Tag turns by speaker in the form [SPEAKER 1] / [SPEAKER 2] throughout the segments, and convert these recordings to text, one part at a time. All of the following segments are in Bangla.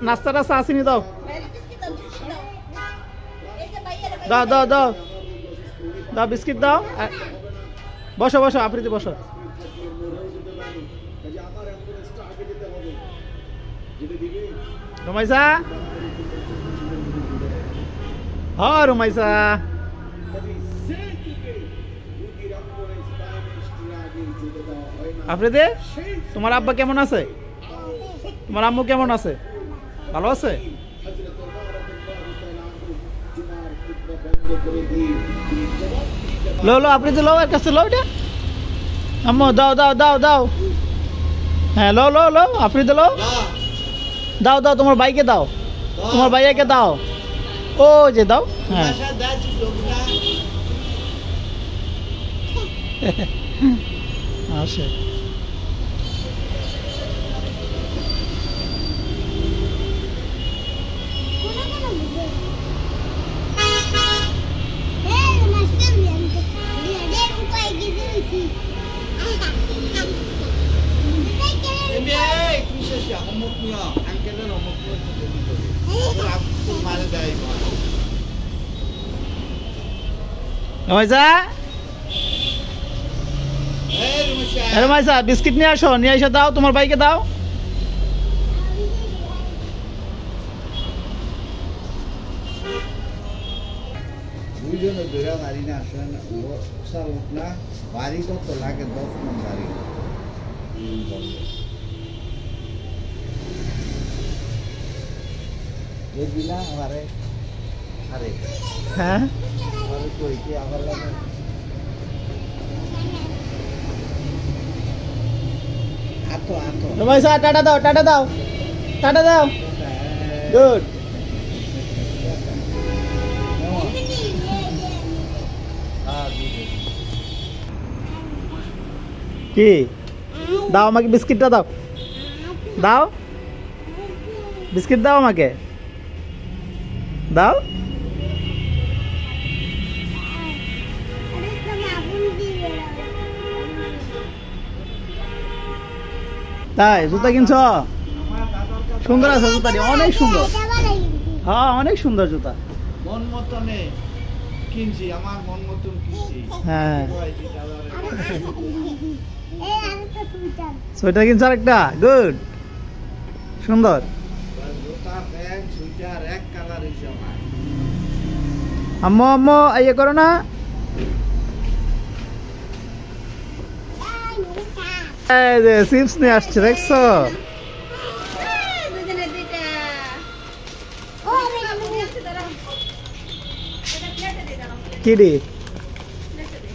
[SPEAKER 1] নাস্তাটা চা চিনি দাও দাও দাও দাও দাও বিস্কিট দাও বসো বসো আফ্রিদি বসো রুমাইসা হ্যাঁ রুমাইসা আফ্রিদি তোমার আব্বা কেমন আছে তোমার আম্মু কেমন আছে ভালো আছে লো লো আফ্রিদি লো এর কাছে লো এটা আম্মু দাও দাও দাও দাও হ্যাঁ লো লো লো আফ্রিদি লো দাও দাও তোমার ভাইকে দাও তোমার ভাইয়াকে দাও ও যে দাও হ্যাঁ আসে বিস্কিট নিয়ে আসো দাও তোমার ভাইকে দাও
[SPEAKER 2] বাড়ি কত লাগে 10 মন বাড়ি
[SPEAKER 1] হ্যাঁ টাটা দাও টাটা দাও টাটা দাও গুড কি দাও আমাকে বিস্কিটটা দাও দাও বিস্কিট দাও আমাকে দাও তাই জুতা কিনছ সুন্দর আছে জুতাটি অনেক সুন্দর হ্যাঁ অনেক সুন্দর জুতা
[SPEAKER 2] মন মতনে কিনছি আমার মন মতন কিনছি
[SPEAKER 1] হ্যাঁ সোয়েটার কিনছ আরেকটা গুড সুন্দর
[SPEAKER 2] জুতা প্যান্ট সুইটার এক কালার হিসাব
[SPEAKER 1] আম্মু আম্মু ইয়ে করো না এই যে চিপস নিয়ে আসছে দেখছো কি রে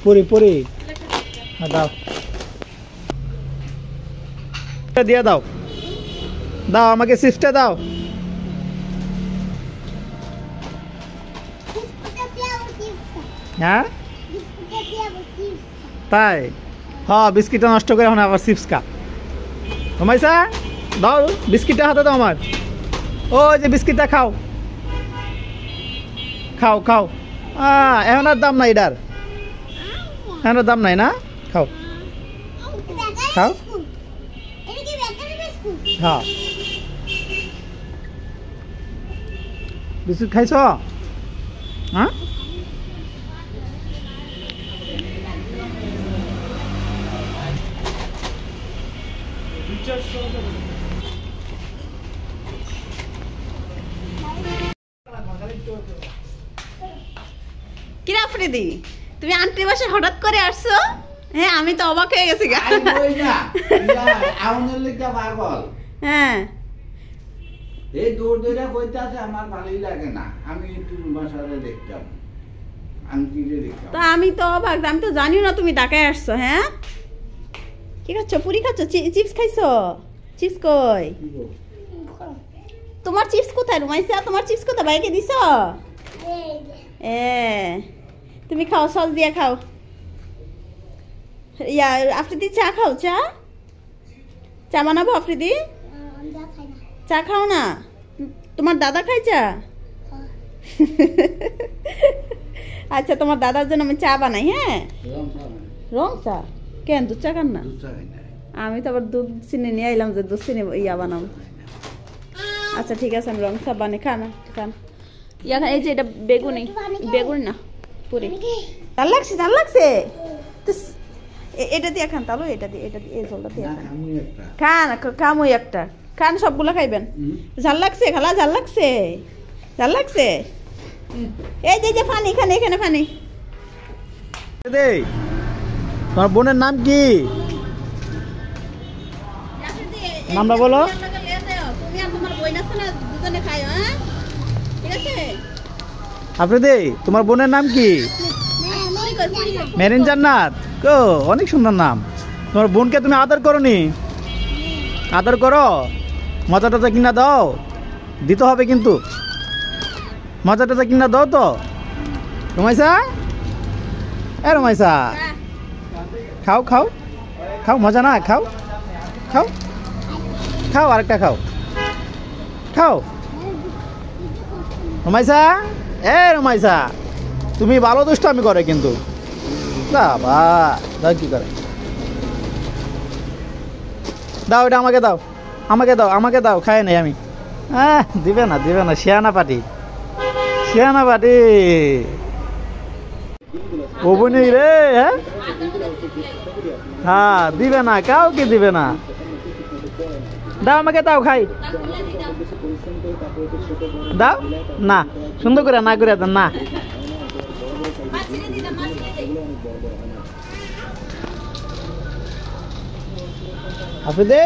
[SPEAKER 1] পুরি পুরি দাও দিয়ে দাও দাও আমাকে চিপসটা দাও হ্যাঁ তাই হ্যাঁ বিস্কিটটা নষ্ট করে এখন আবার চিপস খা রুমাইসা দাও বিস্কিটটা হাতে দাও আমার ও যে বিস্কিটটা খাও খাও খাও এখন আর দাম নাই এটার এখন আর দাম নাই না খাও খাও হ্যাঁ বিস্কুট খাইছ হ্যাঁ
[SPEAKER 3] কিরা আফ্রিদি তুমি আন্টির বাসায় হঠাৎ করে আসছো হ্যাঁ আমি তো অবাক হয়ে গেছি হ্যাঁ
[SPEAKER 2] এই দূর দূরে কইতাছে আমার ভালোই লাগে না আমি একটু বাসারে দেখতাম আন্টিরে দেখতাম
[SPEAKER 3] তা আমি তো অবাক আমি তো জানিও না তুমি ঢাকায় আসছো হ্যাঁ কি খাচ্ছ পুরি খাচ্ছ চিপস খাইছো চিপস কই তোমার চিপস কোথায় রুমাইসা তোমার চিপস কোথায় বাইকে দিছো তুমি খাও সস দিয়ে খাও ইয়া আফ্রিদি চা খাও চা চা বানাবো আফ্রিদি চা খাও না তোমার দাদা খাই চা আচ্ছা তোমার দাদার জন্য আমি চা বানাই হ্যাঁ রং চা কেন দুধ চা খান না আমি তো আবার দুধ চিনি নিয়ে আইলাম যে দুধ চিনি ইয়া বানাম আচ্ছা ঠিক আছে, আমি রং সাপ বানিয়ে খান খান। ইয়াখান এই যে এটা বেগুনি, বেগুনি না পুরি। জাল লাগছে, জাল লাগছে। এটা দিয়ে খান তাহলে, এটা দিয়ে এই ঝোলটা দিয়ে খান। খামই একটা খান, সবগুলো খাইবেন। ঝাল লাগছে খালা, ঝাল লাগছে, ঝাল লাগছে। এই যে ফানি, এখানে ফানি।
[SPEAKER 1] তোমার বোনের নাম কি? নামটা বলো।
[SPEAKER 3] তুমি আর তোমার বই না দুজনে খাই, হ্যাঁ ঠিক আছে।
[SPEAKER 1] আফ্রিদি, তোমার বোনের নাম কি? মেরিন জান্নাত। ও অনেক সুন্দর নাম। তোমার বোনকে তুমি আদর করো নি? আদর করো, মজা টজা কিনা দাও, দিতে হবে কিন্তু। মজা টজা কিনা দাও তো। রুমাইসা, এ রুমাইসা, খাও খাও খাও, মজা না, খাও খাও খাও, আরেকটা খাও খাও। রুমাইসা, এ রুমাইসা, তুমি ভালো দুষ্টামি করে কিন্তু। বাবা দাও, কি করে দাও, এটা আমাকে দাও, আমাকে দাও, আমাকে দাও, খাই নাই আমি। দিবে না, দিবে না, শিয়ানা পাটি, শিয়ানা পাটি। ও বনি রে, হ্যাঁ দিবে না, কাউকে দিবে না। দাও আমাকে, দাও খাই, দাও না, সুন্দর করে না করে দেন না। আফ্রিদি,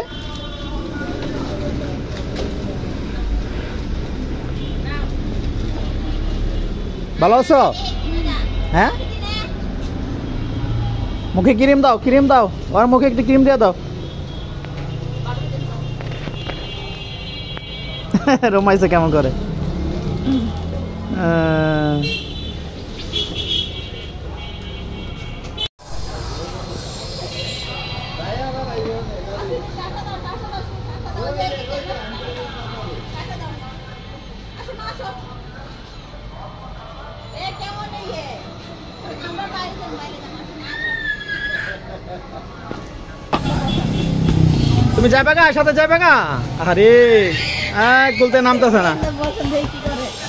[SPEAKER 1] ভালো আছো? হ্যাঁ, মুখে ক্রিম দাও, ক্রিম দাও, ওর মুখে একটু ক্রিম দিয়ে দাও। রোমাইছে কেমন করে। তুমি যাবে গা, সাথে যাবে গা? আরে কুলতে নামতেছে না,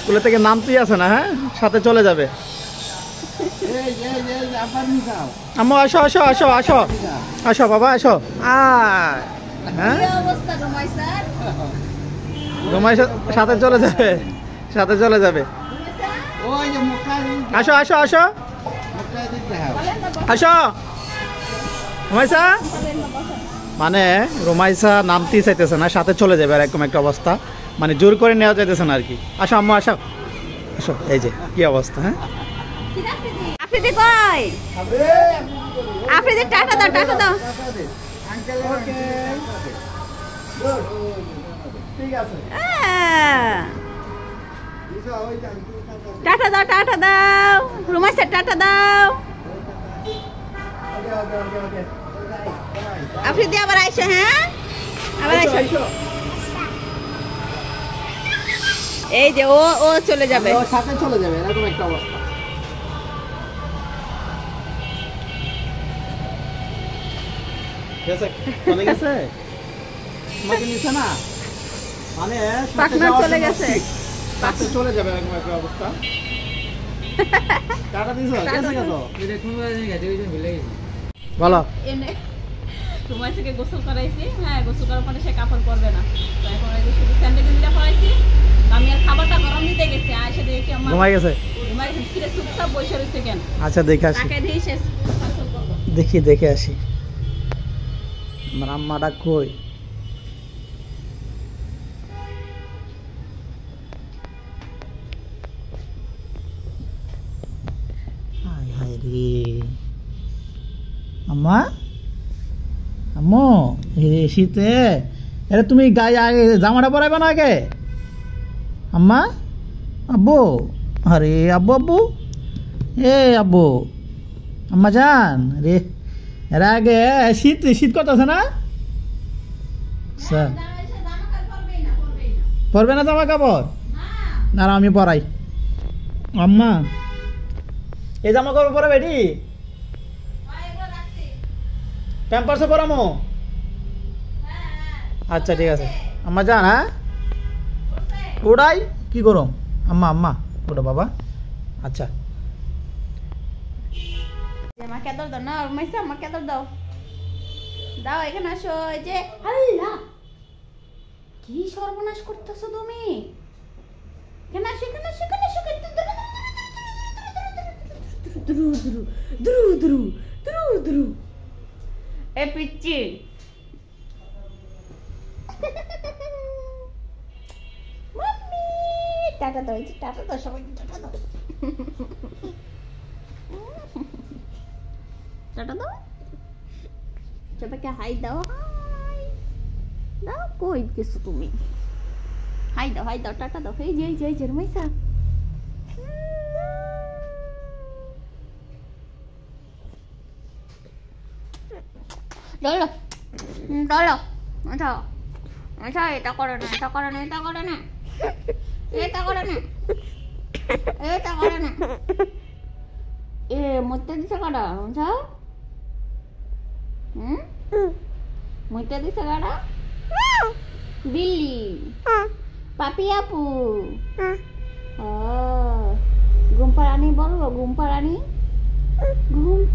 [SPEAKER 1] কুলে থেকে নামতেই আছে না। হ্যাঁ, সাথে চলে যাবে। আম্মু আসো, আসো, আসো, আসো, আসো বাবা, আসো। হ্যাঁ, রুমাইয়ের সাথে চলে যাবে, সাথে চলে যাবে। আসো, আসো, আসো, আসো রুমাইসা। মানে রুমাইসা নামতেই চাইতেছে না, সাথে চলে যাবে এরকম একটা অবস্থা। মানে জোর করে নেওয়া যাইতেছে না আর কি। আসো আম্মু, আসো, আসো। এই যে কি অবস্থা। হ্যাঁ,
[SPEAKER 3] আফ্রিদি কই? আফ্রিদি টাকা দাও, টাকা দাও। টাটা দাও, টাটা দাও, রুমাইসা টাটা দাও। আফ্রিদি আবার আইসো, হ্যাঁ আবার আইসো। এই যে ও চলে যাবে,
[SPEAKER 1] ও সাথে চলে যাবে এরকম একটা অবস্থা। চলে গেছে, তোমাকে নিছে না, মানে
[SPEAKER 3] পার্টনার চলে গেছে,
[SPEAKER 1] সাথে চলে যাবে এরকম একটা অবস্থা। টাটা দিছো, গেছে কত? এটা কোন জায়গায় গেছে, ওই জন্য ভুলে গেছি। বলো।
[SPEAKER 3] এনে রুমাইসাকে গোসল করাইছি। হ্যাঁ, গোসল করার পরে সে কাপড় পরবে না, তো এখন এই যে শুধু স্যান্ডেল গেঞ্জিটা পরাইছি। আমি আর খাবারটা গরম দিতে গেছি, আয়সা দেখি আমার
[SPEAKER 1] ঘুমাই গেছে।
[SPEAKER 3] ঘুমাই গেছে, ফিরে চুপচাপ বসে রয়েছে কেন?
[SPEAKER 1] আচ্ছা দেখে আসি,
[SPEAKER 3] তাকে দিয়ে শেষ করবো।
[SPEAKER 1] দেখি দেখে আসি। আমার আম্মাটা কই? হায় হায় রে আম্মা, আম্মু এই শীতে এরা তুমি গায়ে আগে জামাটা পরাইবে না আগে? আম্মা, আব্বু, আরে আব্বু, আব্বু, এ আব্বু, আম্মা জান রে, এর আগে শীত শীত করতেছে না? পরবে না জামা কাপড়? না আমি পরাই। আম্মা এই জামা কাপড় পরাবে এটি? প্যাম্পার্সে পরামো? আচ্ছা ঠিক আছে আম্মা যান। হ্যাঁ ওটাই কি করো আম্মা আম্মা ওটা বাবা আচ্ছা
[SPEAKER 3] আমার কেদর দাও না মাইসা আমার কেদর দাও দাও এখানে আসো এই যে আল্লাহ কি সর্বনাশ করতেছো তুমি এখানে আসো এখানে আসো এখানে আসো দ্রু দ্রু দ্রু দ্রু দ্রু দ্রু এ পিচ্চি মাম্মি টাটা দাও টাটা দাও সবাইকে টাটা দাও টাটা দাও সবাইকে হাই দাও হাই দাও কই গেছো তুমি হাই দাও টাটা দাও এই যে রুমাইসা ডলো আচ্ছা এটা করে না এটা করে না এটা করে না এটা করে না এটা করে না এ মরতে দিছে কাটা আচ্ছা মরতে দিছে কাটা বিল্লি পাপি আপু ঘুম পাড়ানি বলবো ঘুম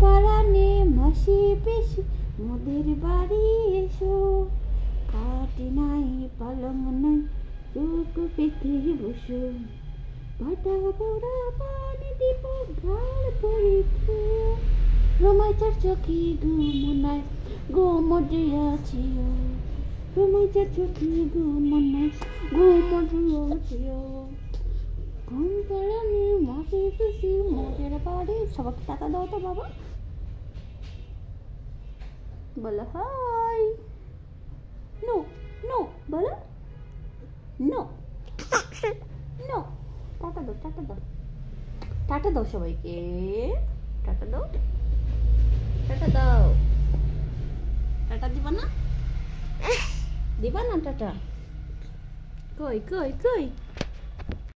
[SPEAKER 3] পাড়ানি মাসি পেশি মোদের বাড়ি এসো কাটি নাই পালং নাই চুপ পেতে বসো ভাটা পোড়া পানি দিব গাল পরীক্ষা রোমাইচার চোখে ঘুমনায় ঘুমজিয়াছিও রোমাইচার চোখে ঘুমনায় ঘুমজিয়াছিও ঘুম পাড়ানি মাসি পেশি মোদের বাড়ি সবাইকে টাকা দাও তো বাবা बोलो हाय नो नो बोलो नो नो टाटा दो সবাইকে টাটা দাও টাটা দিবা না টাটা কই